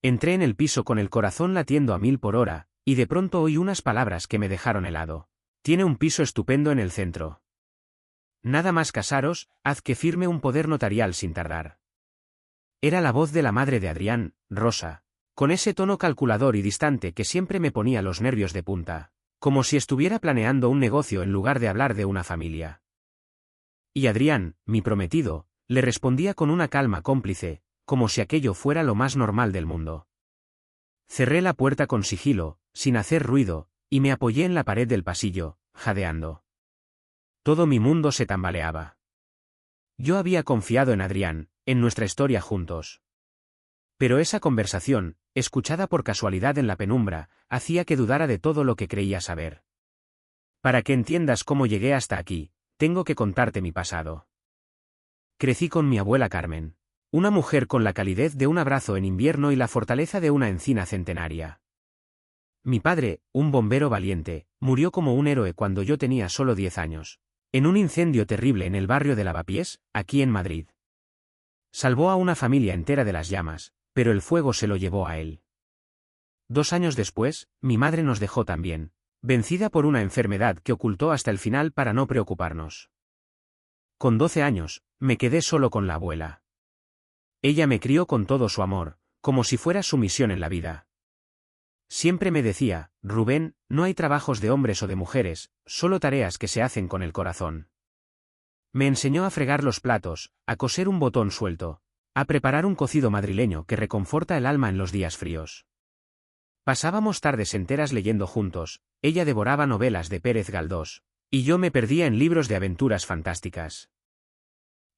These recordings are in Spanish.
Entré en el piso con el corazón latiendo a 1000 por hora, y de pronto oí unas palabras que me dejaron helado. Tiene un piso estupendo en el centro. Nada más casaros, haz que firme un poder notarial sin tardar. Era la voz de la madre de Adrián, Rosa, con ese tono calculador y distante que siempre me ponía los nervios de punta, como si estuviera planeando un negocio en lugar de hablar de una familia. Y Adrián, mi prometido, le respondía con una calma cómplice, como si aquello fuera lo más normal del mundo. Cerré la puerta con sigilo, sin hacer ruido, y me apoyé en la pared del pasillo, jadeando. Todo mi mundo se tambaleaba. Yo había confiado en Adrián, en nuestra historia juntos. Pero esa conversación, escuchada por casualidad en la penumbra, hacía que dudara de todo lo que creía saber. Para que entiendas cómo llegué hasta aquí, tengo que contarte mi pasado. Crecí con mi abuela Carmen, una mujer con la calidez de un abrazo en invierno y la fortaleza de una encina centenaria. Mi padre, un bombero valiente, murió como un héroe cuando yo tenía solo 10 años, en un incendio terrible en el barrio de Lavapiés, aquí en Madrid. Salvó a una familia entera de las llamas, pero el fuego se lo llevó a él. 2 años después, mi madre nos dejó también, vencida por una enfermedad que ocultó hasta el final para no preocuparnos. Con 12 años, me quedé solo con la abuela. Ella me crió con todo su amor, como si fuera su misión en la vida. Siempre me decía, Rubén, no hay trabajos de hombres o de mujeres, solo tareas que se hacen con el corazón. Me enseñó a fregar los platos, a coser un botón suelto, a preparar un cocido madrileño que reconforta el alma en los días fríos. Pasábamos tardes enteras leyendo juntos, ella devoraba novelas de Pérez Galdós, y yo me perdía en libros de aventuras fantásticas.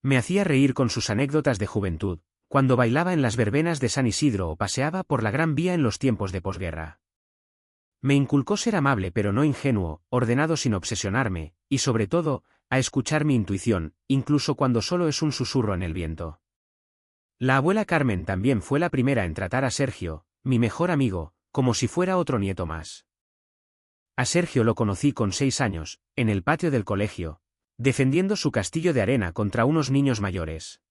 Me hacía reír con sus anécdotas de juventud, cuando bailaba en las verbenas de San Isidro o paseaba por la Gran Vía en los tiempos de posguerra. Me inculcó ser amable pero no ingenuo, ordenado sin obsesionarme, y sobre todo, a escuchar mi intuición, incluso cuando solo es un susurro en el viento. La abuela Carmen también fue la primera en tratar a Sergio, mi mejor amigo, como si fuera otro nieto más. A Sergio lo conocí con 6 años, en el patio del colegio, defendiendo su castillo de arena contra unos niños mayores.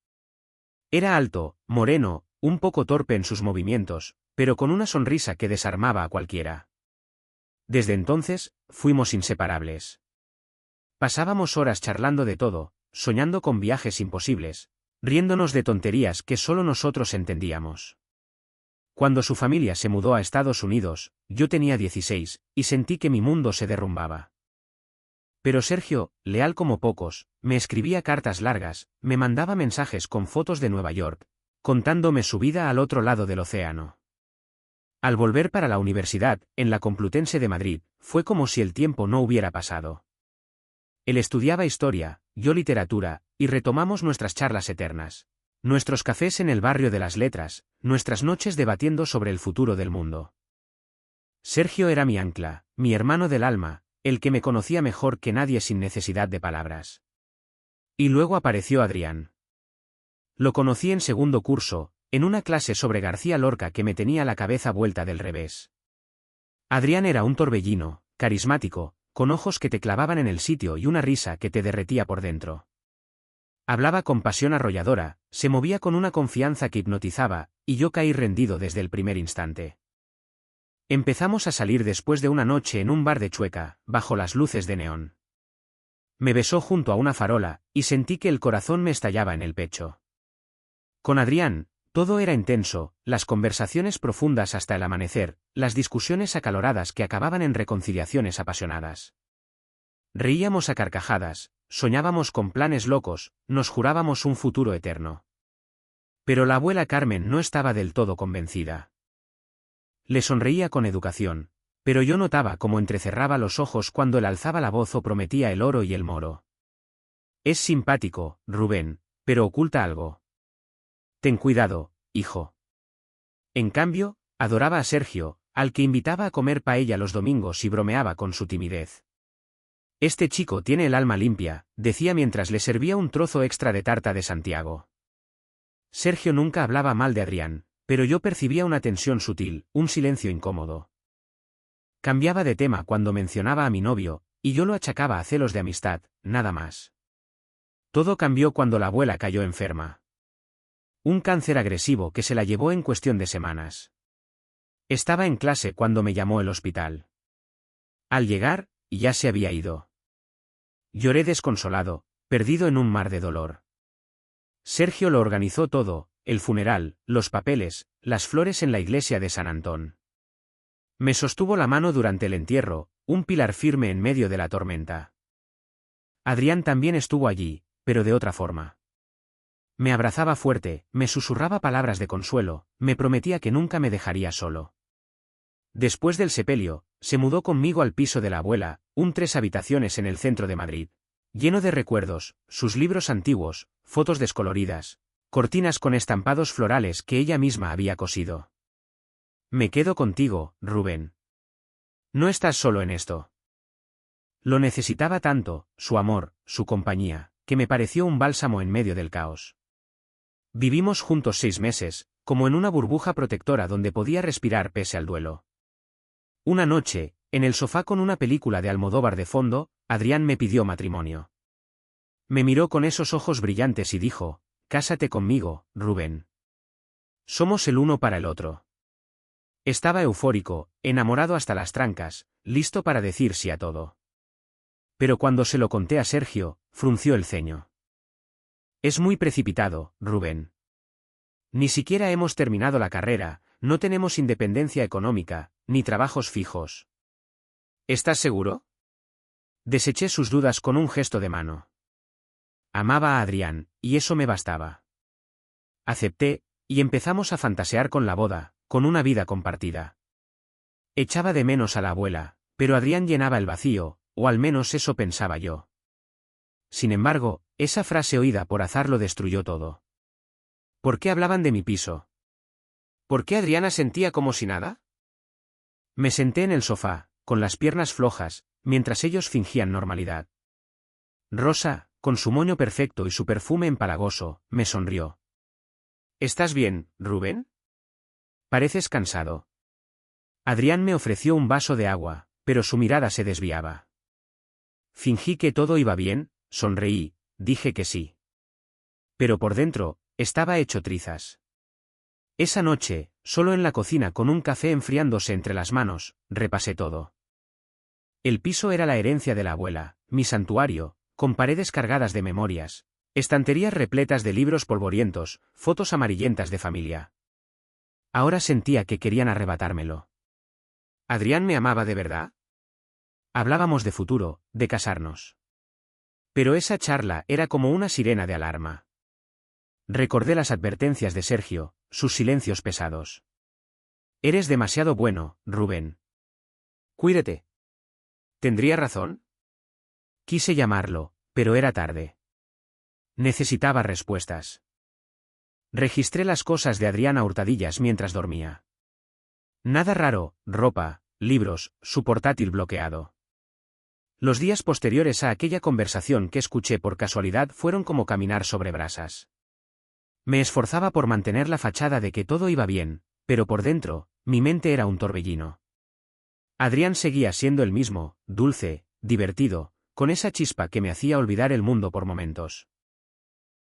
Era alto, moreno, un poco torpe en sus movimientos, pero con una sonrisa que desarmaba a cualquiera. Desde entonces, fuimos inseparables. Pasábamos horas charlando de todo, soñando con viajes imposibles, riéndonos de tonterías que solo nosotros entendíamos. Cuando su familia se mudó a Estados Unidos, yo tenía 16, y sentí que mi mundo se derrumbaba. Pero Sergio, leal como pocos, me escribía cartas largas, me mandaba mensajes con fotos de Nueva York, contándome su vida al otro lado del océano. Al volver para la universidad, en la Complutense de Madrid, fue como si el tiempo no hubiera pasado. Él estudiaba historia, yo literatura, y retomamos nuestras charlas eternas, nuestros cafés en el barrio de las letras, nuestras noches debatiendo sobre el futuro del mundo. Sergio era mi ancla, mi hermano del alma, el que me conocía mejor que nadie sin necesidad de palabras. Y luego apareció Adrián. Lo conocí en segundo curso, en una clase sobre García Lorca que me tenía la cabeza vuelta del revés. Adrián era un torbellino, carismático, con ojos que te clavaban en el sitio y una risa que te derretía por dentro. Hablaba con pasión arrolladora, se movía con una confianza que hipnotizaba, y yo caí rendido desde el primer instante. Empezamos a salir después de una noche en un bar de Chueca, bajo las luces de neón. Me besó junto a una farola, y sentí que el corazón me estallaba en el pecho. Con Adrián, todo era intenso, las conversaciones profundas hasta el amanecer, las discusiones acaloradas que acababan en reconciliaciones apasionadas. Reíamos a carcajadas, soñábamos con planes locos, nos jurábamos un futuro eterno. Pero la abuela Carmen no estaba del todo convencida. Le sonreía con educación, pero yo notaba cómo entrecerraba los ojos cuando él alzaba la voz o prometía el oro y el moro. Es simpático, Rubén, pero oculta algo. Ten cuidado, hijo. En cambio, adoraba a Sergio, al que invitaba a comer paella los domingos y bromeaba con su timidez. Este chico tiene el alma limpia, decía mientras le servía un trozo extra de tarta de Santiago. Sergio nunca hablaba mal de Adrián, pero yo percibía una tensión sutil, un silencio incómodo. Cambiaba de tema cuando mencionaba a mi novio, y yo lo achacaba a celos de amistad, nada más. Todo cambió cuando la abuela cayó enferma. Un cáncer agresivo que se la llevó en cuestión de semanas. Estaba en clase cuando me llamó el hospital. Al llegar, ya se había ido. Lloré desconsolado, perdido en un mar de dolor. Sergio lo organizó todo, el funeral, los papeles, las flores en la iglesia de San Antón. Me sostuvo la mano durante el entierro, un pilar firme en medio de la tormenta. Adrián también estuvo allí, pero de otra forma. Me abrazaba fuerte, me susurraba palabras de consuelo, me prometía que nunca me dejaría solo. Después del sepelio, se mudó conmigo al piso de la abuela, un 3 habitaciones en el centro de Madrid. Lleno de recuerdos, sus libros antiguos, fotos descoloridas, cortinas con estampados florales que ella misma había cosido. Me quedo contigo, Rubén. No estás solo en esto. Lo necesitaba tanto, su amor, su compañía, que me pareció un bálsamo en medio del caos. Vivimos juntos 6 meses, como en una burbuja protectora donde podía respirar pese al duelo. Una noche, en el sofá con una película de Almodóvar de fondo, Adrián me pidió matrimonio. Me miró con esos ojos brillantes y dijo: «Cásate conmigo, Rubén. Somos el uno para el otro». Estaba eufórico, enamorado hasta las trancas, listo para decir sí a todo. Pero cuando se lo conté a Sergio, frunció el ceño. «Es muy precipitado, Rubén. Ni siquiera hemos terminado la carrera, no tenemos independencia económica, ni trabajos fijos». «¿Estás seguro?». Deseché sus dudas con un gesto de mano. Amaba a Adrián, y eso me bastaba. Acepté, y empezamos a fantasear con la boda, con una vida compartida. Echaba de menos a la abuela, pero Adrián llenaba el vacío, o al menos eso pensaba yo. Sin embargo, esa frase oída por azar lo destruyó todo. ¿Por qué hablaban de mi piso? ¿Por qué Adriana sentía como si nada? Me senté en el sofá, con las piernas flojas, mientras ellos fingían normalidad. Rosa, con su moño perfecto y su perfume empalagoso, me sonrió. «¿Estás bien, Rubén? Pareces cansado». Adrián me ofreció un vaso de agua, pero su mirada se desviaba. Fingí que todo iba bien, sonreí, dije que sí. Pero por dentro, estaba hecho trizas. Esa noche, solo en la cocina con un café enfriándose entre las manos, repasé todo. El piso era la herencia de la abuela, mi santuario, con paredes cargadas de memorias, estanterías repletas de libros polvorientos, fotos amarillentas de familia. Ahora sentía que querían arrebatármelo. ¿Adrián me amaba de verdad? Hablábamos de futuro, de casarnos. Pero esa charla era como una sirena de alarma. Recordé las advertencias de Sergio, sus silencios pesados. «Eres demasiado bueno, Rubén. Cuídate». ¿Tendría razón? Quise llamarlo, pero era tarde. Necesitaba respuestas. Registré las cosas de Adrián a hurtadillas mientras dormía. Nada raro, ropa, libros, su portátil bloqueado. Los días posteriores a aquella conversación que escuché por casualidad fueron como caminar sobre brasas. Me esforzaba por mantener la fachada de que todo iba bien, pero por dentro, mi mente era un torbellino. Adrián seguía siendo el mismo, dulce, divertido, con esa chispa que me hacía olvidar el mundo por momentos.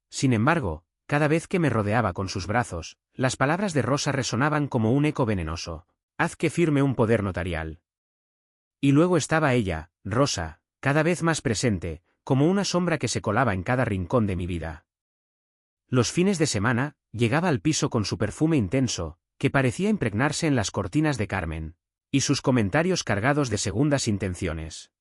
Sin embargo, cada vez que me rodeaba con sus brazos, las palabras de Rosa resonaban como un eco venenoso: «Haz que firme un poder notarial». Y luego estaba ella, Rosa, cada vez más presente, como una sombra que se colaba en cada rincón de mi vida. Los fines de semana, llegaba al piso con su perfume intenso, que parecía impregnarse en las cortinas de Carmen, y sus comentarios cargados de segundas intenciones.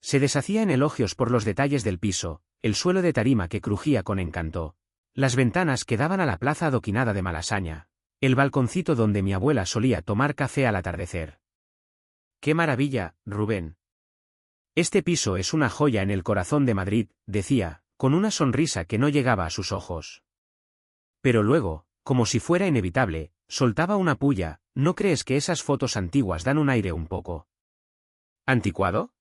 Se deshacía en elogios por los detalles del piso, el suelo de tarima que crujía con encanto, las ventanas que daban a la plaza adoquinada de Malasaña, el balconcito donde mi abuela solía tomar café al atardecer. «¡Qué maravilla, Rubén! Este piso es una joya en el corazón de Madrid», decía, con una sonrisa que no llegaba a sus ojos. Pero luego, como si fuera inevitable, soltaba una pulla: «¿No crees que esas fotos antiguas dan un aire un poco anticuado?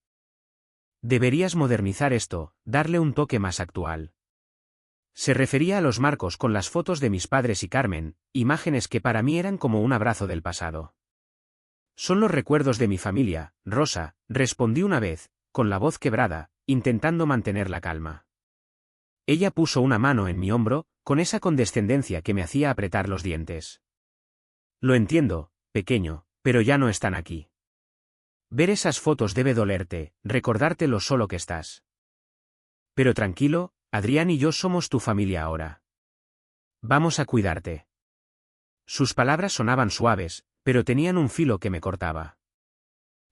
Deberías modernizar esto, darle un toque más actual». Se refería a los marcos con las fotos de mis padres y Carmen, imágenes que para mí eran como un abrazo del pasado. «Son los recuerdos de mi familia, Rosa», respondí una vez, con la voz quebrada, intentando mantener la calma. Ella puso una mano en mi hombro, con esa condescendencia que me hacía apretar los dientes. «Lo entiendo, pequeño, pero ya no están aquí. Ver esas fotos debe dolerte, recordarte lo solo que estás. Pero tranquilo, Adrián y yo somos tu familia ahora. Vamos a cuidarte. Sus palabras sonaban suaves, pero tenían un filo que me cortaba.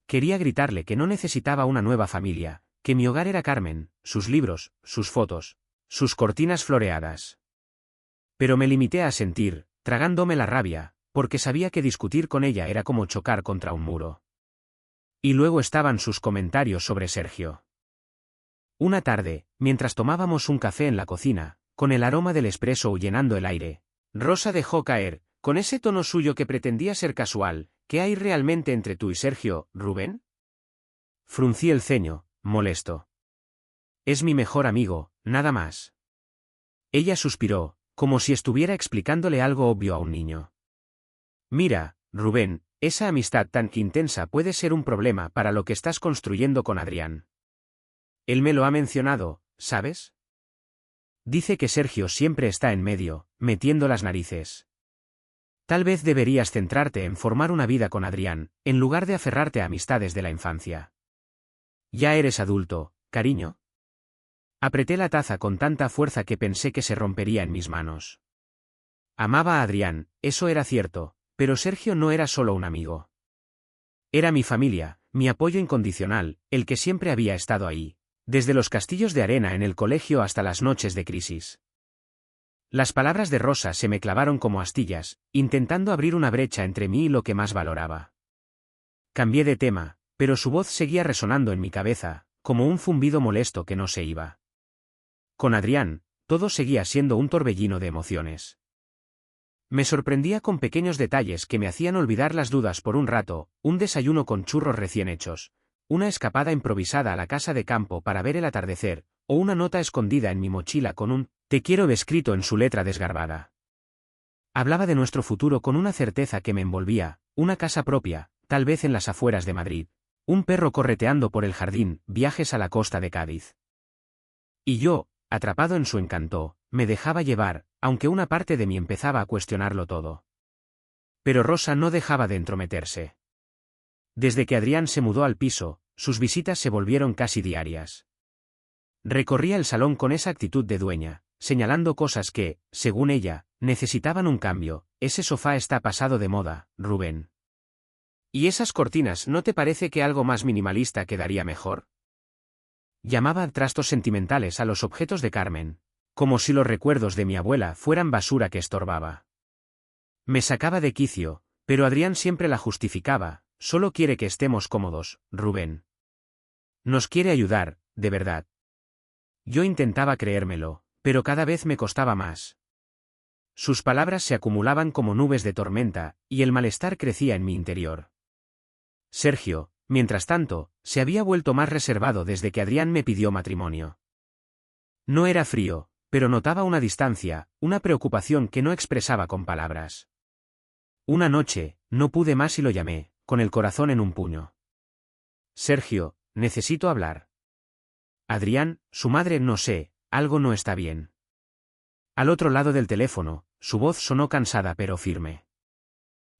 Quería gritarle que no necesitaba una nueva familia, que mi hogar era Carmen, sus libros, sus fotos, sus cortinas floreadas. Pero me limité a sentir, tragándome la rabia, porque sabía que discutir con ella era como chocar contra un muro. Y luego estaban sus comentarios sobre Sergio. Una tarde, mientras tomábamos un café en la cocina, con el aroma del espresso llenando el aire, Rosa dejó caer, con ese tono suyo que pretendía ser casual: ¿qué hay realmente entre tú y Sergio, Rubén? Fruncí el ceño, molesto. Es mi mejor amigo, nada más. Ella suspiró, como si estuviera explicándole algo obvio a un niño. Mira, Rubén, esa amistad tan intensa puede ser un problema para lo que estás construyendo con Adrián. Él me lo ha mencionado, ¿sabes? Dice que Sergio siempre está en medio, metiendo las narices. Tal vez deberías centrarte en formar una vida con Adrián, en lugar de aferrarte a amistades de la infancia. Ya eres adulto, cariño. Apreté la taza con tanta fuerza que pensé que se rompería en mis manos. Amaba a Adrián, eso era cierto, pero Sergio no era solo un amigo. Era mi familia, mi apoyo incondicional, el que siempre había estado ahí, desde los castillos de arena en el colegio hasta las noches de crisis. Las palabras de Rosa se me clavaron como astillas, intentando abrir una brecha entre mí y lo que más valoraba. Cambié de tema, pero su voz seguía resonando en mi cabeza, como un zumbido molesto que no se iba. Con Adrián, todo seguía siendo un torbellino de emociones. Me sorprendía con pequeños detalles que me hacían olvidar las dudas por un rato: un desayuno con churros recién hechos, una escapada improvisada a la casa de campo para ver el atardecer, o una nota escondida en mi mochila con un «te quiero» escrito en su letra desgarbada. Hablaba de nuestro futuro con una certeza que me envolvía: una casa propia, tal vez en las afueras de Madrid, un perro correteando por el jardín, viajes a la costa de Cádiz. Y yo, atrapado en su encanto, me dejaba llevar, aunque una parte de mí empezaba a cuestionarlo todo. Pero Rosa no dejaba de entrometerse. Desde que Adrián se mudó al piso, sus visitas se volvieron casi diarias. Recorría el salón con esa actitud de dueña, señalando cosas que, según ella, necesitaban un cambio. Ese sofá está pasado de moda, Rubén. ¿Y esas cortinas, no te parece que algo más minimalista quedaría mejor? Llamaba trastos sentimentales a los objetos de Carmen, como si los recuerdos de mi abuela fueran basura que estorbaba. Me sacaba de quicio, pero Adrián siempre la justificaba: solo quiere que estemos cómodos, Rubén. Nos quiere ayudar, de verdad. Yo intentaba creérmelo, pero cada vez me costaba más. Sus palabras se acumulaban como nubes de tormenta, y el malestar crecía en mi interior. Sergio, mientras tanto, se había vuelto más reservado desde que Adrián me pidió matrimonio. No era frío, pero notaba una distancia, una preocupación que no expresaba con palabras. Una noche, no pude más y lo llamé, con el corazón en un puño. Sergio, necesito hablar. Adrián, su madre, no sé, algo no está bien. Al otro lado del teléfono, su voz sonó cansada pero firme.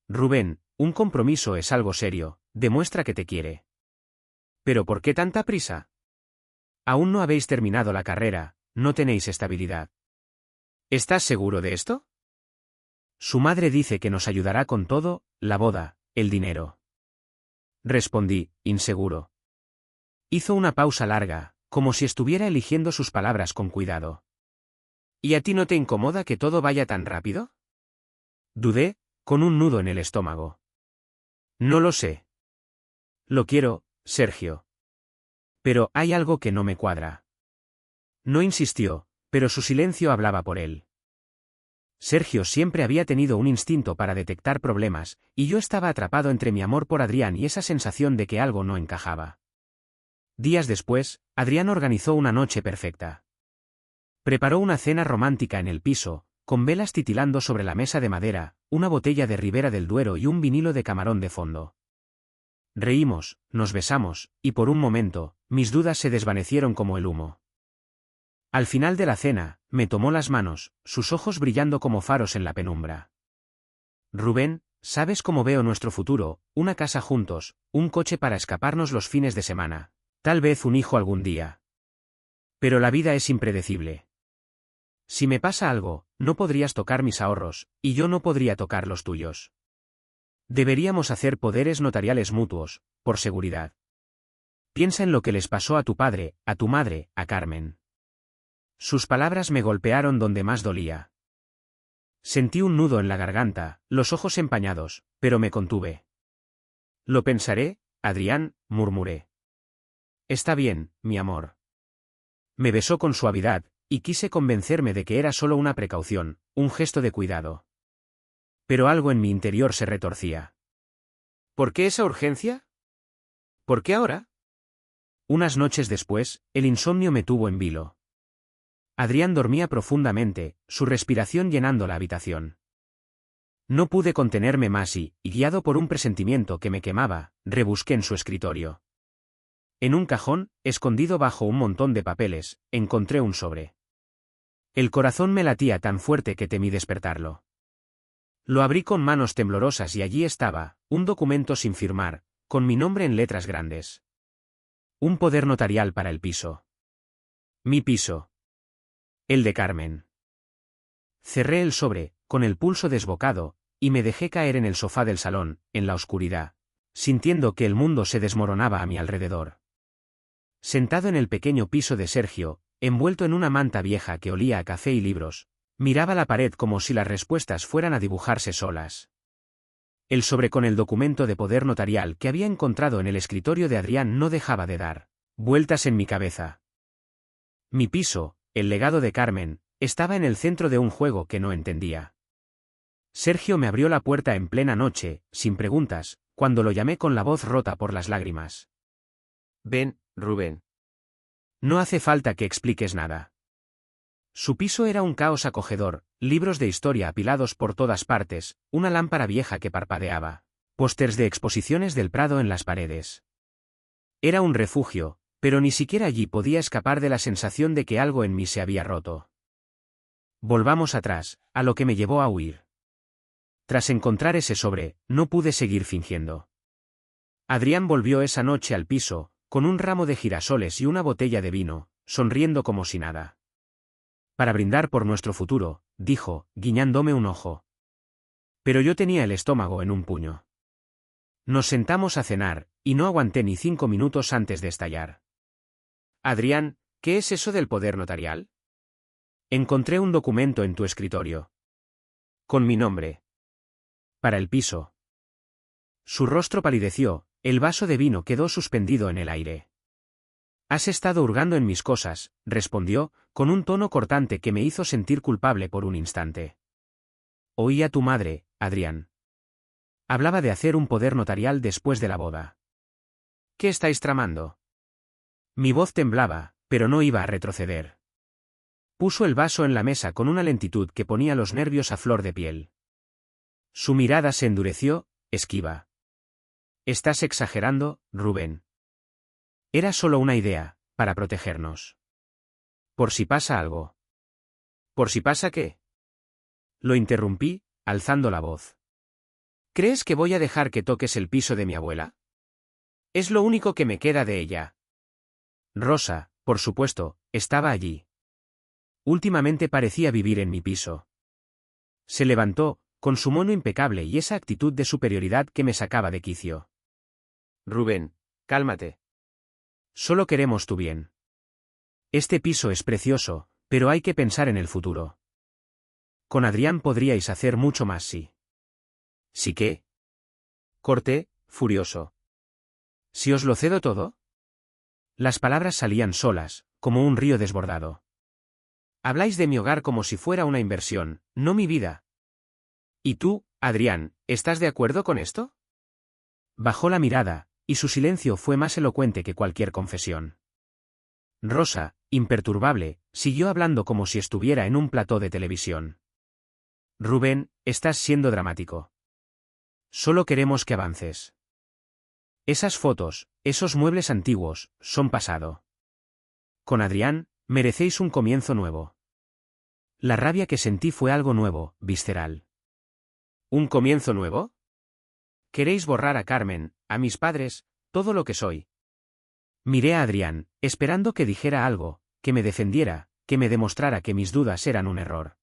Rubén, un compromiso es algo serio, demuestra que te quiere. ¿Pero por qué tanta prisa? Aún no habéis terminado la carrera, no tenéis estabilidad. ¿Estás seguro de esto? Su madre dice que nos ayudará con todo, la boda, el dinero. Respondí, inseguro. Hizo una pausa larga, como si estuviera eligiendo sus palabras con cuidado. ¿Y a ti no te incomoda que todo vaya tan rápido? Dudé, con un nudo en el estómago. No lo sé. Lo quiero, Sergio. Pero hay algo que no me cuadra. No insistió, pero su silencio hablaba por él. Sergio siempre había tenido un instinto para detectar problemas, y yo estaba atrapado entre mi amor por Adrián y esa sensación de que algo no encajaba. Días después, Adrián organizó una noche perfecta. Preparó una cena romántica en el piso, con velas titilando sobre la mesa de madera, una botella de Ribera del Duero y un vinilo de Camarón de fondo. Reímos, nos besamos, y por un momento, mis dudas se desvanecieron como el humo. Al final de la cena, me tomó las manos, sus ojos brillando como faros en la penumbra. Rubén, ¿Sabes cómo veo nuestro futuro? Una casa juntos, un coche para escaparnos los fines de semana. Tal vez un hijo algún día. Pero la vida es impredecible. Si me pasa algo, no podrías tocar mis ahorros, y yo no podría tocar los tuyos. Deberíamos hacer poderes notariales mutuos, por seguridad. Piensa en lo que les pasó a tu padre, a tu madre, a Carmen. Sus palabras me golpearon donde más dolía. Sentí un nudo en la garganta, los ojos empañados, pero me contuve. Lo pensaré, Adrián, murmuré. Está bien, mi amor. Me besó con suavidad, y quise convencerme de que era solo una precaución, un gesto de cuidado. Pero algo en mi interior se retorcía. ¿Por qué esa urgencia? ¿Por qué ahora? Unas noches después, el insomnio me tuvo en vilo. Adrián dormía profundamente, su respiración llenando la habitación. No pude contenerme más y, guiado por un presentimiento que me quemaba, rebusqué en su escritorio. En un cajón, escondido bajo un montón de papeles, encontré un sobre. El corazón me latía tan fuerte que temí despertarlo. Lo abrí con manos temblorosas y allí estaba, un documento sin firmar, con mi nombre en letras grandes. Un poder notarial para el piso. Mi piso. El de Carmen. Cerré el sobre, con el pulso desbocado, y me dejé caer en el sofá del salón, en la oscuridad, sintiendo que el mundo se desmoronaba a mi alrededor. Sentado en el pequeño piso de Sergio, envuelto en una manta vieja que olía a café y libros, miraba la pared como si las respuestas fueran a dibujarse solas. El sobre con el documento de poder notarial que había encontrado en el escritorio de Adrián no dejaba de dar vueltas en mi cabeza. Mi piso, el legado de Carmen, estaba en el centro de un juego que no entendía. Sergio me abrió la puerta en plena noche, sin preguntas, cuando lo llamé con la voz rota por las lágrimas. Ven, Rubén. No hace falta que expliques nada. Su piso era un caos acogedor, libros de historia apilados por todas partes, una lámpara vieja que parpadeaba, pósters de exposiciones del Prado en las paredes. Era un refugio, pero ni siquiera allí podía escapar de la sensación de que algo en mí se había roto. Volvamos atrás, a lo que me llevó a huir. Tras encontrar ese sobre, no pude seguir fingiendo. Adrián volvió esa noche al piso, con un ramo de girasoles y una botella de vino, sonriendo como si nada. Para brindar por nuestro futuro, dijo, guiñándome un ojo. Pero yo tenía el estómago en un puño. Nos sentamos a cenar, y no aguanté ni 5 minutos antes de estallar. Adrián, ¿qué es eso del poder notarial? Encontré un documento en tu escritorio. Con mi nombre. Para el piso. Su rostro palideció, el vaso de vino quedó suspendido en el aire. Has estado hurgando en mis cosas, respondió, con un tono cortante que me hizo sentir culpable por un instante. Oí a tu madre, Adrián. Hablaba de hacer un poder notarial después de la boda. ¿Qué estáis tramando? Mi voz temblaba, pero no iba a retroceder. Puso el vaso en la mesa con una lentitud que ponía los nervios a flor de piel. Su mirada se endureció, esquiva. Estás exagerando, Rubén. Era solo una idea, para protegernos. Por si pasa algo. ¿Por si pasa qué? Lo interrumpí, alzando la voz. ¿Crees que voy a dejar que toques el piso de mi abuela? Es lo único que me queda de ella. Rosa, por supuesto, estaba allí. Últimamente parecía vivir en mi piso. Se levantó, con su mono impecable y esa actitud de superioridad que me sacaba de quicio. Rubén, cálmate. Solo queremos tu bien. Este piso es precioso, pero hay que pensar en el futuro. Con Adrián podríais hacer mucho más, sí. ¿Sí qué? Corté, furioso. ¿Si os lo cedo todo? Las palabras salían solas, como un río desbordado. Habláis de mi hogar como si fuera una inversión, no mi vida. ¿Y tú, Adrián, estás de acuerdo con esto? Bajó la mirada, y su silencio fue más elocuente que cualquier confesión. Rosa, imperturbable, siguió hablando como si estuviera en un plató de televisión. Rubén, estás siendo dramático. Solo queremos que avances. Esas fotos, esos muebles antiguos, son pasado. Con Adrián, merecéis un comienzo nuevo. La rabia que sentí fue algo nuevo, visceral. ¿Un comienzo nuevo? Queréis borrar a Carmen, a mis padres, todo lo que soy. Miré a Adrián, esperando que dijera algo, que me defendiera, que me demostrara que mis dudas eran un error.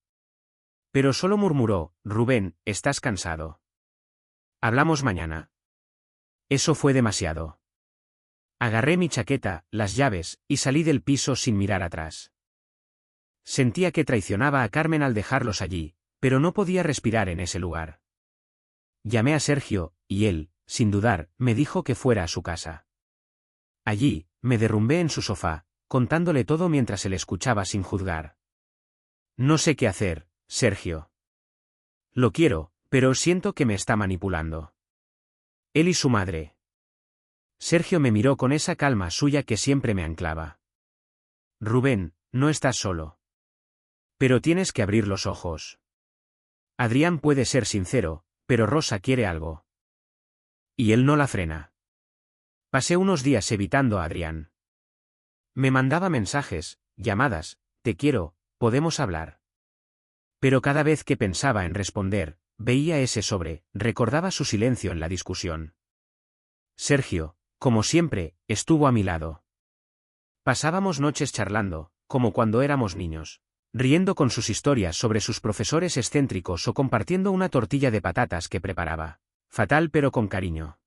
Pero solo murmuró: Rubén, estás cansado. Hablamos mañana. Eso fue demasiado. Agarré mi chaqueta, las llaves, y salí del piso sin mirar atrás. Sentía que traicionaba a Carmen al dejarlos allí, pero no podía respirar en ese lugar. Llamé a Sergio, y él, sin dudar, me dijo que fuera a su casa. Allí, me derrumbé en su sofá, contándole todo mientras él escuchaba sin juzgar. No sé qué hacer, Sergio. Lo quiero, pero siento que me está manipulando. Él y su madre. Sergio me miró con esa calma suya que siempre me anclaba. Rubén, no estás solo. Pero tienes que abrir los ojos. Adrián puede ser sincero, pero Rosa quiere algo. Y él no la frena. Pasé unos días evitando a Adrián. Me mandaba mensajes, llamadas: te quiero, podemos hablar. Pero cada vez que pensaba en responder, veía ese sobre, recordaba su silencio en la discusión. Sergio, como siempre, estuvo a mi lado. Pasábamos noches charlando, como cuando éramos niños, riendo con sus historias sobre sus profesores excéntricos o compartiendo una tortilla de patatas que preparaba, fatal pero con cariño.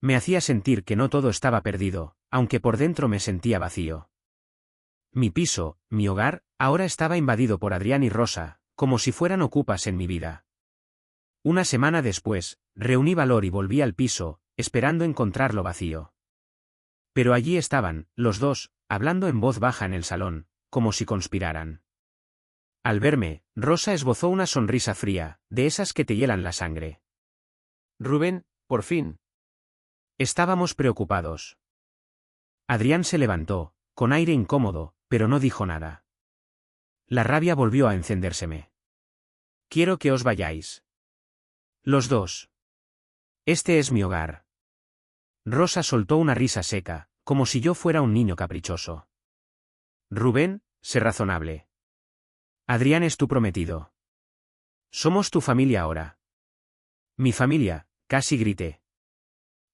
Me hacía sentir que no todo estaba perdido, aunque por dentro me sentía vacío. Mi piso, mi hogar, ahora estaba invadido por Adrián y Rosa, como si fueran ocupas en mi vida. Una semana después, reuní valor y volví al piso, esperando encontrarlo vacío. Pero allí estaban, los dos, hablando en voz baja en el salón, como si conspiraran. Al verme, Rosa esbozó una sonrisa fría, de esas que te hielan la sangre. Rubén, por fin. Estábamos preocupados. Adrián se levantó, con aire incómodo, pero no dijo nada. La rabia volvió a encendérseme. Quiero que os vayáis. Los dos. Este es mi hogar. Rosa soltó una risa seca, como si yo fuera un niño caprichoso. Rubén, sé razonable. Adrián es tu prometido. Somos tu familia ahora. Mi familia, casi grité.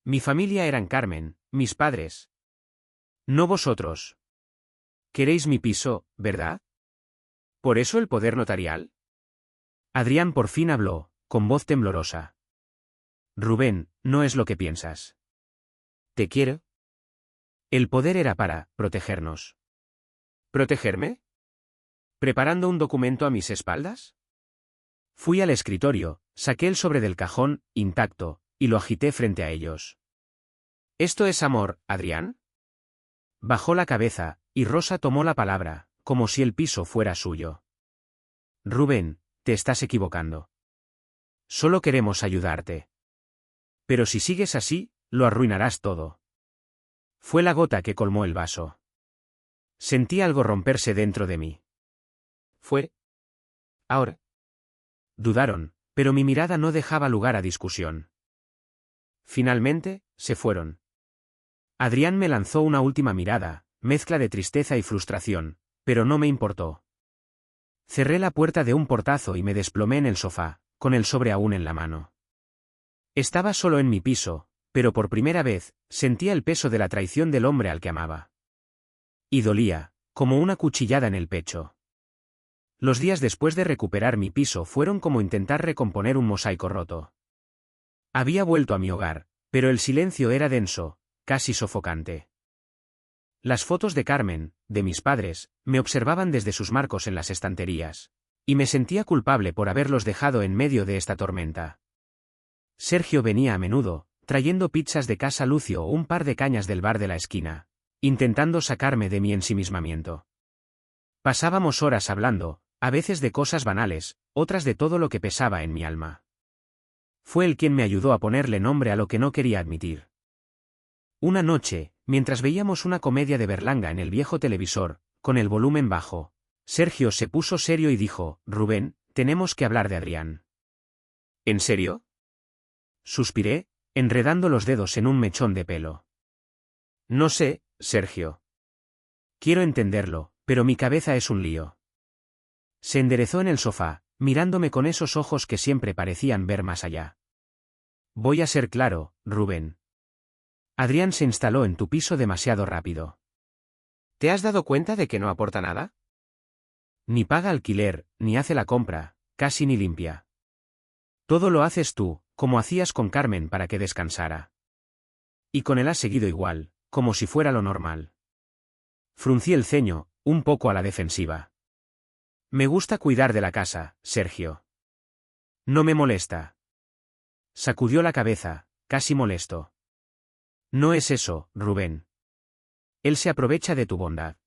Mi familia eran Carmen, mis padres. No vosotros. Queréis mi piso, ¿verdad? ¿Por eso el poder notarial? Adrián por fin habló, con voz temblorosa. Rubén, no es lo que piensas. ¿Te quiero? El poder era para protegernos. ¿Protegerme? ¿Preparando un documento a mis espaldas? Fui al escritorio, saqué el sobre del cajón, intacto, y lo agité frente a ellos. ¿Esto es amor, Adrián? Bajó la cabeza, y Rosa tomó la palabra, como si el piso fuera suyo. Rubén, te estás equivocando. Solo queremos ayudarte. Pero si sigues así, lo arruinarás todo. Fue la gota que colmó el vaso. Sentí algo romperse dentro de mí. ¿Fue ahora? Dudaron, pero mi mirada no dejaba lugar a discusión. Finalmente, se fueron. Adrián me lanzó una última mirada, mezcla de tristeza y frustración, pero no me importó. Cerré la puerta de un portazo y me desplomé en el sofá, con el sobre aún en la mano. Estaba solo en mi piso, pero por primera vez, sentía el peso de la traición del hombre al que amaba. Y dolía, como una cuchillada en el pecho. Los días después de recuperar mi piso fueron como intentar recomponer un mosaico roto. Había vuelto a mi hogar, pero el silencio era denso, casi sofocante. Las fotos de Carmen, de mis padres, me observaban desde sus marcos en las estanterías, y me sentía culpable por haberlos dejado en medio de esta tormenta. Sergio venía a menudo, trayendo pizzas de Casa Lucio o un par de cañas del bar de la esquina, intentando sacarme de mi ensimismamiento. Pasábamos horas hablando, a veces de cosas banales, otras de todo lo que pesaba en mi alma. Fue él quien me ayudó a ponerle nombre a lo que no quería admitir. Una noche, mientras veíamos una comedia de Berlanga en el viejo televisor, con el volumen bajo, Sergio se puso serio y dijo: Rubén, tenemos que hablar de Adrián. ¿En serio? Suspiré, enredando los dedos en un mechón de pelo. No sé, Sergio. Quiero entenderlo, pero mi cabeza es un lío. Se enderezó en el sofá, mirándome con esos ojos que siempre parecían ver más allá. Voy a ser claro, Rubén. Adrián se instaló en tu piso demasiado rápido. ¿Te has dado cuenta de que no aporta nada? Ni paga alquiler, ni hace la compra, casi ni limpia. Todo lo haces tú, como hacías con Carmen para que descansara. Y con él has seguido igual, como si fuera lo normal. Fruncí el ceño, un poco a la defensiva. Me gusta cuidar de la casa, Sergio. No me molesta. Sacudió la cabeza, casi molesto. No es eso, Rubén. Él se aprovecha de tu bondad.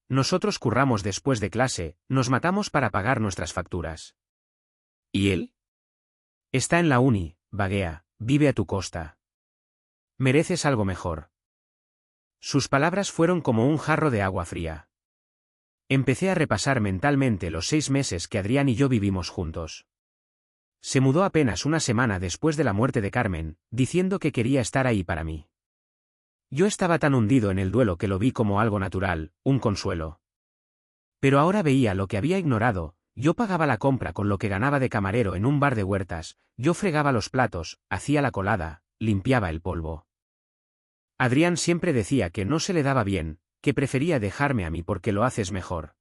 Nosotros curramos después de clase, nos matamos para pagar nuestras facturas. ¿Y él? Está en la uni, vaguea, vive a tu costa. Mereces algo mejor. Sus palabras fueron como un jarro de agua fría. Empecé a repasar mentalmente los 6 meses que Adrián y yo vivimos juntos. Se mudó apenas una semana después de la muerte de Carmen, diciendo que quería estar ahí para mí. Yo estaba tan hundido en el duelo que lo vi como algo natural, un consuelo. Pero ahora veía lo que había ignorado. Yo pagaba la compra con lo que ganaba de camarero en un bar de Huertas, yo fregaba los platos, hacía la colada, limpiaba el polvo. Adrián siempre decía que no se le daba bien, que prefería dejarme a mí porque lo haces mejor.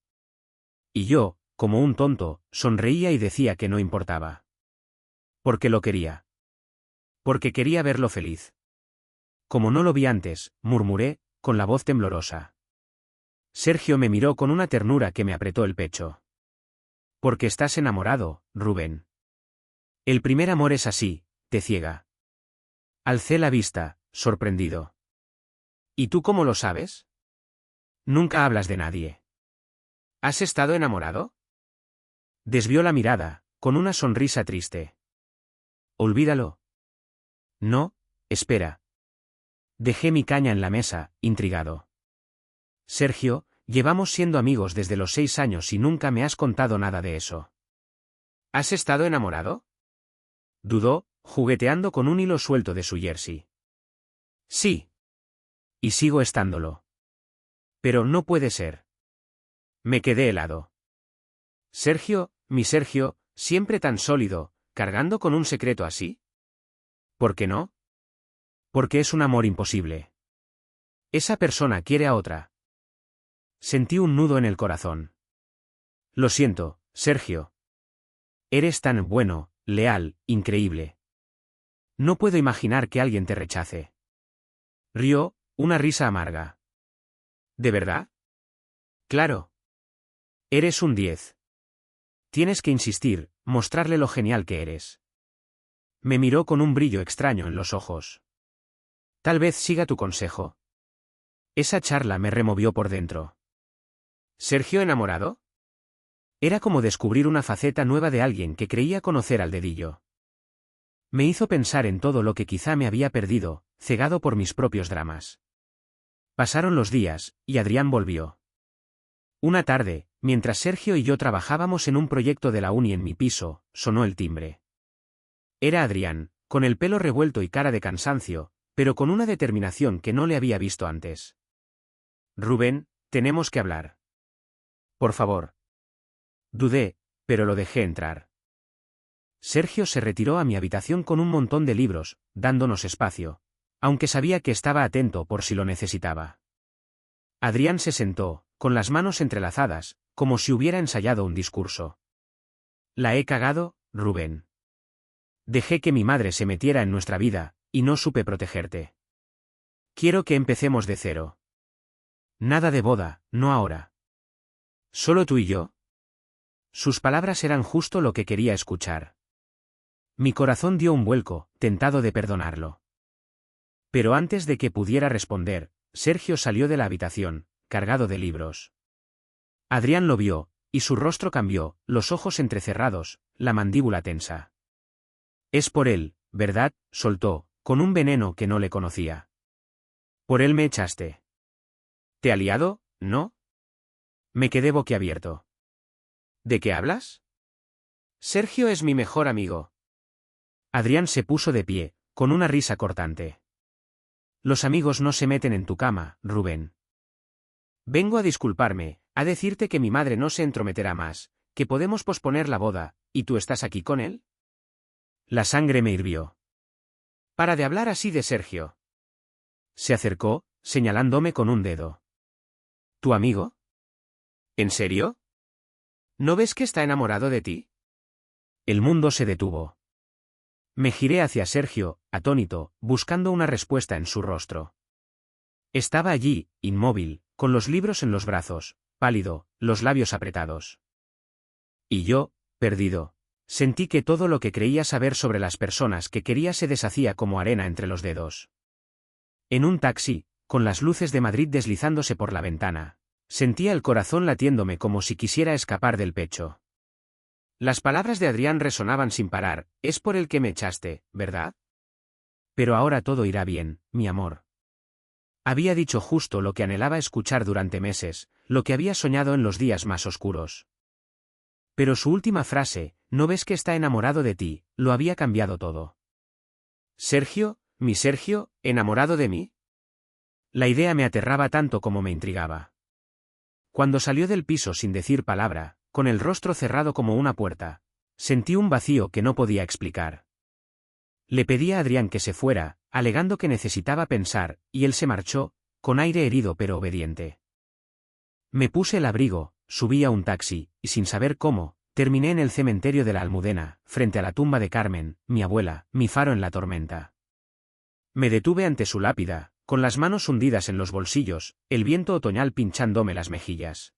Y yo, como un tonto, sonreía y decía que no importaba. Porque lo quería. Porque quería verlo feliz. Como no lo vi antes, murmuré, con la voz temblorosa. Sergio me miró con una ternura que me apretó el pecho. Porque estás enamorado, Rubén. El primer amor es así, te ciega. Alcé la vista, sorprendido. ¿Y tú cómo lo sabes? Nunca hablas de nadie. ¿Has estado enamorado? Desvió la mirada, con una sonrisa triste. Olvídalo. No, espera. Dejé mi caña en la mesa, intrigado. Sergio, llevamos siendo amigos desde los 6 años y nunca me has contado nada de eso. ¿Has estado enamorado? Dudó, jugueteando con un hilo suelto de su jersey. Sí. Y sigo estándolo. Pero no puede ser. Me quedé helado. Sergio, mi Sergio, siempre tan sólido, cargando con un secreto así. ¿Por qué no? Porque es un amor imposible. Esa persona quiere a otra. Sentí un nudo en el corazón. Lo siento, Sergio. Eres tan bueno, leal, increíble. No puedo imaginar que alguien te rechace. Rió, una risa amarga. ¿De verdad? Claro. Eres un 10. Tienes que insistir, mostrarle lo genial que eres. Me miró con un brillo extraño en los ojos. Tal vez siga tu consejo. Esa charla me removió por dentro. ¿Sergio enamorado? Era como descubrir una faceta nueva de alguien que creía conocer al dedillo. Me hizo pensar en todo lo que quizá me había perdido, cegado por mis propios dramas. Pasaron los días, y Adrián volvió. Una tarde, mientras Sergio y yo trabajábamos en un proyecto de la uni en mi piso, sonó el timbre. Era Adrián, con el pelo revuelto y cara de cansancio, pero con una determinación que no le había visto antes. Rubén, tenemos que hablar. Por favor. Dudé, pero lo dejé entrar. Sergio se retiró a mi habitación con un montón de libros, dándonos espacio, aunque sabía que estaba atento por si lo necesitaba. Adrián se sentó, con las manos entrelazadas, como si hubiera ensayado un discurso. La he cagado, Rubén. Dejé que mi madre se metiera en nuestra vida, y no supe protegerte. Quiero que empecemos de cero. Nada de boda, no ahora. ¿Solo tú y yo? Sus palabras eran justo lo que quería escuchar. Mi corazón dio un vuelco, tentado de perdonarlo. Pero antes de que pudiera responder, Sergio salió de la habitación, cargado de libros. Adrián lo vio, y su rostro cambió, los ojos entrecerrados, la mandíbula tensa. Es por él, ¿verdad?, soltó, con un veneno que no le conocía. Por él me echaste. ¿Te ha liado, no? Me quedé boquiabierto. ¿De qué hablas? Sergio es mi mejor amigo. Adrián se puso de pie, con una risa cortante. Los amigos no se meten en tu cama, Rubén. Vengo a disculparme, a decirte que mi madre no se entrometerá más, que podemos posponer la boda, ¿y tú estás aquí con él? La sangre me hirvió. Para de hablar así de Sergio. Se acercó, señalándome con un dedo. ¿Tu amigo? ¿En serio? ¿No ves que está enamorado de ti? El mundo se detuvo. Me giré hacia Sergio, atónito, buscando una respuesta en su rostro. Estaba allí, inmóvil, con los libros en los brazos, pálido, los labios apretados. Y yo, perdido, sentí que todo lo que creía saber sobre las personas que quería se deshacía como arena entre los dedos. En un taxi, con las luces de Madrid deslizándose por la ventana, sentía el corazón latiéndome como si quisiera escapar del pecho. Las palabras de Adrián resonaban sin parar: es por el que me echaste, ¿verdad? Pero ahora todo irá bien, mi amor. Había dicho justo lo que anhelaba escuchar durante meses, lo que había soñado en los días más oscuros. Pero su última frase, ¿no ves que está enamorado de ti?, lo había cambiado todo. ¿Sergio, mi Sergio, enamorado de mí? La idea me aterraba tanto como me intrigaba. Cuando salió del piso sin decir palabra, con el rostro cerrado como una puerta, sentí un vacío que no podía explicar. Le pedí a Adrián que se fuera, alegando que necesitaba pensar, y él se marchó, con aire herido pero obediente. Me puse el abrigo, subí a un taxi, y sin saber cómo, terminé en el cementerio de la Almudena, frente a la tumba de Carmen, mi abuela, mi faro en la tormenta. Me detuve ante su lápida, con las manos hundidas en los bolsillos, el viento otoñal pinchándome las mejillas.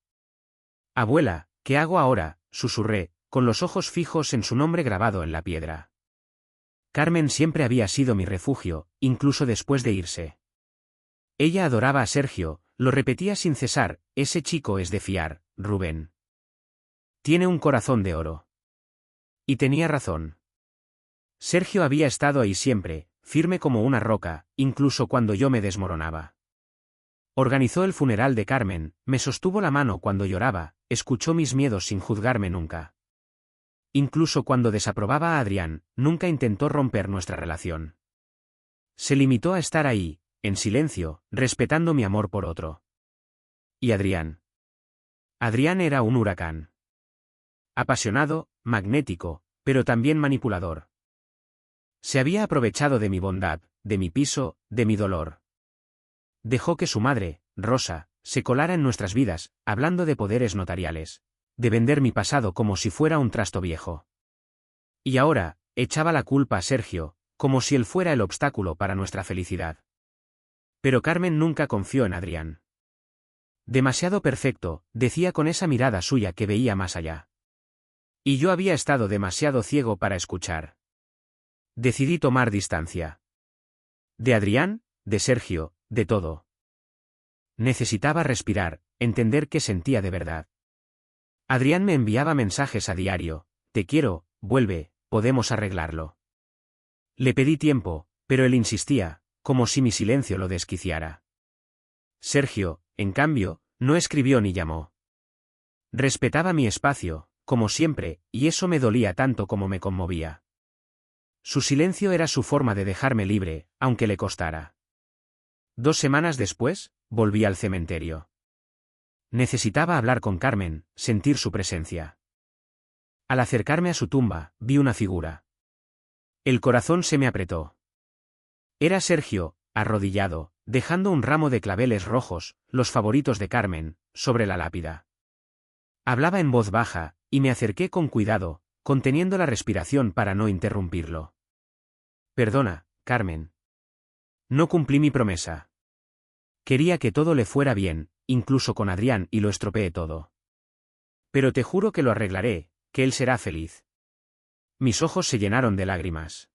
Abuela, ¿qué hago ahora?, susurré, con los ojos fijos en su nombre grabado en la piedra. Carmen siempre había sido mi refugio, incluso después de irse. Ella adoraba a Sergio, lo repetía sin cesar: ese chico es de fiar, Rubén. Tiene un corazón de oro. Y tenía razón. Sergio había estado ahí siempre, firme como una roca, incluso cuando yo me desmoronaba. Organizó el funeral de Carmen, me sostuvo la mano cuando lloraba, escuchó mis miedos sin juzgarme nunca. Incluso cuando desaprobaba a Adrián, nunca intentó romper nuestra relación. Se limitó a estar ahí, en silencio, respetando mi amor por otro. ¿Y Adrián? Adrián era un huracán. Apasionado, magnético, pero también manipulador. Se había aprovechado de mi bondad, de mi piso, de mi dolor. Dejó que su madre, Rosa, se colara en nuestras vidas, hablando de poderes notariales, de vender mi pasado como si fuera un trasto viejo. Y ahora, echaba la culpa a Sergio, como si él fuera el obstáculo para nuestra felicidad. Pero Carmen nunca confió en Adrián. Demasiado perfecto, decía con esa mirada suya que veía más allá. Y yo había estado demasiado ciego para escuchar. Decidí tomar distancia. De Adrián, de Sergio, de todo. Necesitaba respirar, entender qué sentía de verdad. Adrián me enviaba mensajes a diario: te quiero, vuelve, podemos arreglarlo. Le pedí tiempo, pero él insistía, como si mi silencio lo desquiciara. Sergio, en cambio, no escribió ni llamó. Respetaba mi espacio, como siempre, y eso me dolía tanto como me conmovía. Su silencio era su forma de dejarme libre, aunque le costara. 2 semanas después, volví al cementerio. Necesitaba hablar con Carmen, sentir su presencia. Al acercarme a su tumba, vi una figura. El corazón se me apretó. Era Sergio, arrodillado, dejando un ramo de claveles rojos, los favoritos de Carmen, sobre la lápida. Hablaba en voz baja, y me acerqué con cuidado, conteniendo la respiración para no interrumpirlo. Perdona, Carmen. No cumplí mi promesa. Quería que todo le fuera bien, incluso con Adrián, y lo estropeé todo. Pero te juro que lo arreglaré, que él será feliz. Mis ojos se llenaron de lágrimas.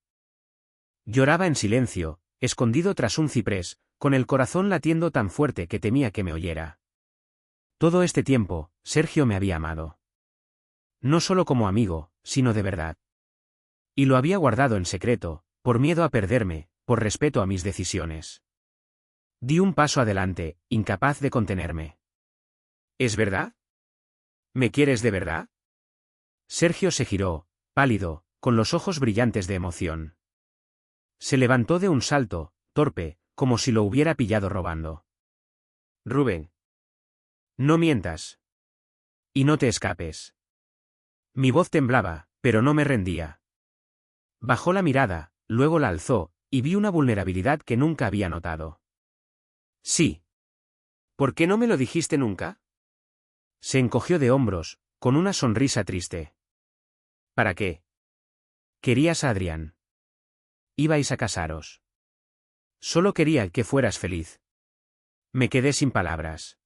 Lloraba en silencio, escondido tras un ciprés, con el corazón latiendo tan fuerte que temía que me oyera. Todo este tiempo, Sergio me había amado. No solo como amigo, sino de verdad. Y lo había guardado en secreto, por miedo a perderme, por respeto a mis decisiones. Di un paso adelante, incapaz de contenerme. ¿Es verdad? ¿Me quieres de verdad? Sergio se giró, pálido, con los ojos brillantes de emoción. Se levantó de un salto, torpe, como si lo hubiera pillado robando. Rubén. No mientas. Y no te escapes. Mi voz temblaba, pero no me rendía. Bajó la mirada, luego la alzó, y vi una vulnerabilidad que nunca había notado. Sí. ¿Por qué no me lo dijiste nunca? Se encogió de hombros, con una sonrisa triste. ¿Para qué? Querías a Adrián. Ibais a casaros. Solo quería que fueras feliz. Me quedé sin palabras.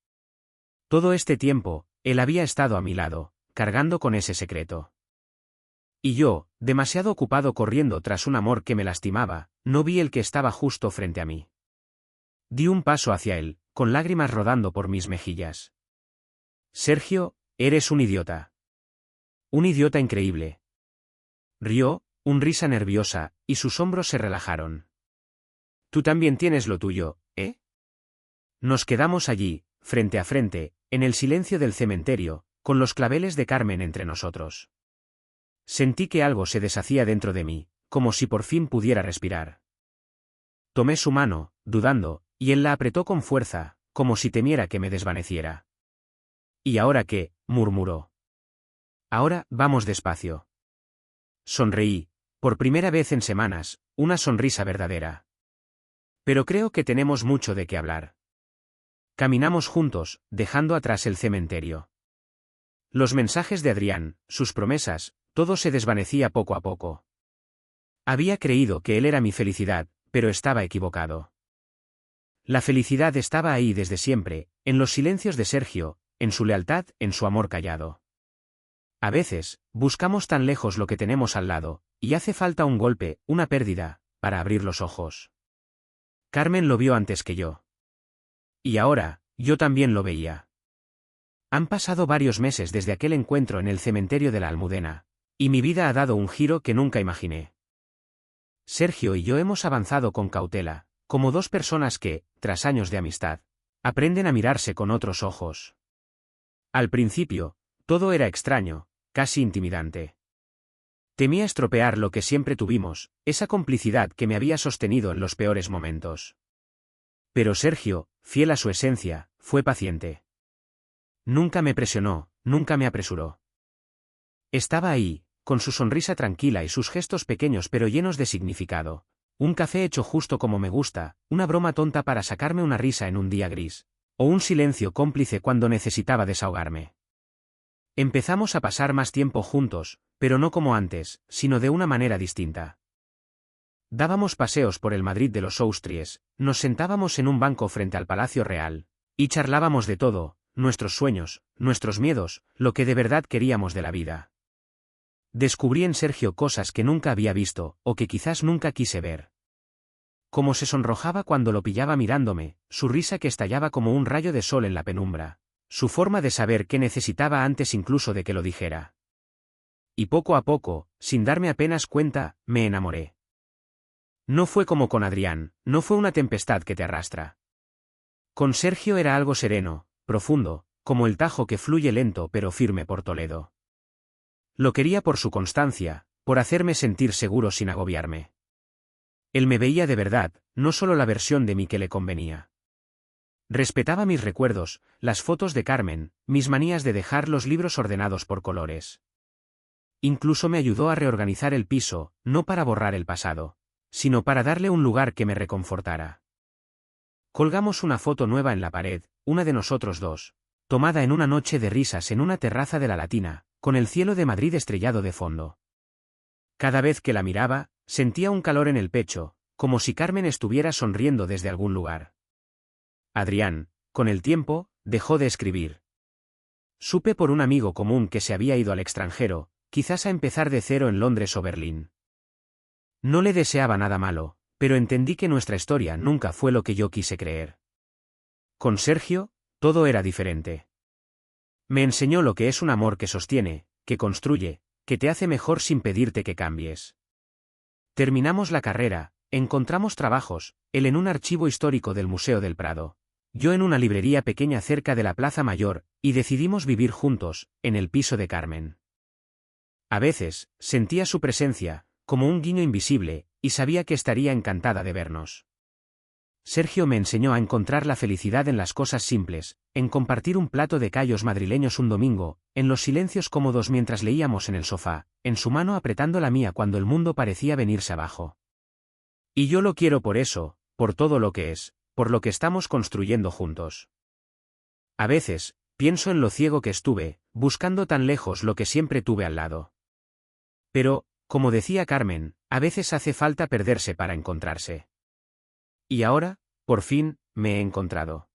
Todo este tiempo, él había estado a mi lado, cargando con ese secreto. Y yo, demasiado ocupado corriendo tras un amor que me lastimaba, no vi el que estaba justo frente a mí. Di un paso hacia él, con lágrimas rodando por mis mejillas. Sergio, eres un idiota. Un idiota increíble. Rió, risa nerviosa, y sus hombros se relajaron. Tú también tienes lo tuyo, ¿eh? Nos quedamos allí, frente a frente, en el silencio del cementerio, con los claveles de Carmen entre nosotros. Sentí que algo se deshacía dentro de mí, como si por fin pudiera respirar. Tomé su mano, dudando, y él la apretó con fuerza, como si temiera que me desvaneciera. ¿Y ahora qué?, murmuró. Ahora, vamos despacio. Sonreí, por primera vez en semanas, una sonrisa verdadera. Pero creo que tenemos mucho de qué hablar. Caminamos juntos, dejando atrás el cementerio. Los mensajes de Adrián, sus promesas, todo se desvanecía poco a poco. Había creído que él era mi felicidad, pero estaba equivocado. La felicidad estaba ahí desde siempre, en los silencios de Sergio, en su lealtad, en su amor callado. A veces, buscamos tan lejos lo que tenemos al lado, y hace falta un golpe, una pérdida, para abrir los ojos. Carmen lo vio antes que yo. Y ahora, yo también lo veía. Han pasado varios meses desde aquel encuentro en el cementerio de la Almudena, y mi vida ha dado un giro que nunca imaginé. Sergio y yo hemos avanzado con cautela, como dos personas que, tras años de amistad, aprenden a mirarse con otros ojos. Al principio, todo era extraño, casi intimidante. Temía estropear lo que siempre tuvimos, esa complicidad que me había sostenido en los peores momentos. Pero Sergio, fiel a su esencia, fue paciente. Nunca me presionó, nunca me apresuró. Estaba ahí, con su sonrisa tranquila y sus gestos pequeños pero llenos de significado. Un café hecho justo como me gusta, una broma tonta para sacarme una risa en un día gris, o un silencio cómplice cuando necesitaba desahogarme. Empezamos a pasar más tiempo juntos, pero no como antes, sino de una manera distinta. Dábamos paseos por el Madrid de los Austries, nos sentábamos en un banco frente al Palacio Real, y charlábamos de todo, nuestros sueños, nuestros miedos, lo que de verdad queríamos de la vida. Descubrí en Sergio cosas que nunca había visto, o que quizás nunca quise ver. Cómo se sonrojaba cuando lo pillaba mirándome, su risa que estallaba como un rayo de sol en la penumbra, su forma de saber qué necesitaba antes incluso de que lo dijera. Y poco a poco, sin darme apenas cuenta, me enamoré. No fue como con Adrián, no fue una tempestad que te arrastra. Con Sergio era algo sereno, profundo, como el Tajo que fluye lento pero firme por Toledo. Lo quería por su constancia, por hacerme sentir seguro sin agobiarme. Él me veía de verdad, no solo la versión de mí que le convenía. Respetaba mis recuerdos, las fotos de Carmen, mis manías de dejar los libros ordenados por colores. Incluso me ayudó a reorganizar el piso, no para borrar el pasado, sino para darle un lugar que me reconfortara. Colgamos una foto nueva en la pared, una de nosotros dos, tomada en una noche de risas en una terraza de la Latina, con el cielo de Madrid estrellado de fondo. Cada vez que la miraba, sentía un calor en el pecho, como si Carmen estuviera sonriendo desde algún lugar. Adrián, con el tiempo, dejó de escribir. Supe por un amigo común que se había ido al extranjero, quizás a empezar de cero en Londres o Berlín. No le deseaba nada malo, pero entendí que nuestra historia nunca fue lo que yo quise creer. Con Sergio, todo era diferente. Me enseñó lo que es un amor que sostiene, que construye, que te hace mejor sin pedirte que cambies. Terminamos la carrera, encontramos trabajos, él en un archivo histórico del Museo del Prado, yo en una librería pequeña cerca de la Plaza Mayor, y decidimos vivir juntos, en el piso de Carmen. A veces, sentía su presencia, como un guiño invisible, y sabía que estaría encantada de vernos. Sergio me enseñó a encontrar la felicidad en las cosas simples, en compartir un plato de callos madrileños un domingo, en los silencios cómodos mientras leíamos en el sofá, en su mano apretando la mía cuando el mundo parecía venirse abajo. Y yo lo quiero por eso, por todo lo que es, por lo que estamos construyendo juntos. A veces, pienso en lo ciego que estuve, buscando tan lejos lo que siempre tuve al lado. Pero, como decía Carmen, a veces hace falta perderse para encontrarse. Y ahora, por fin, me he encontrado.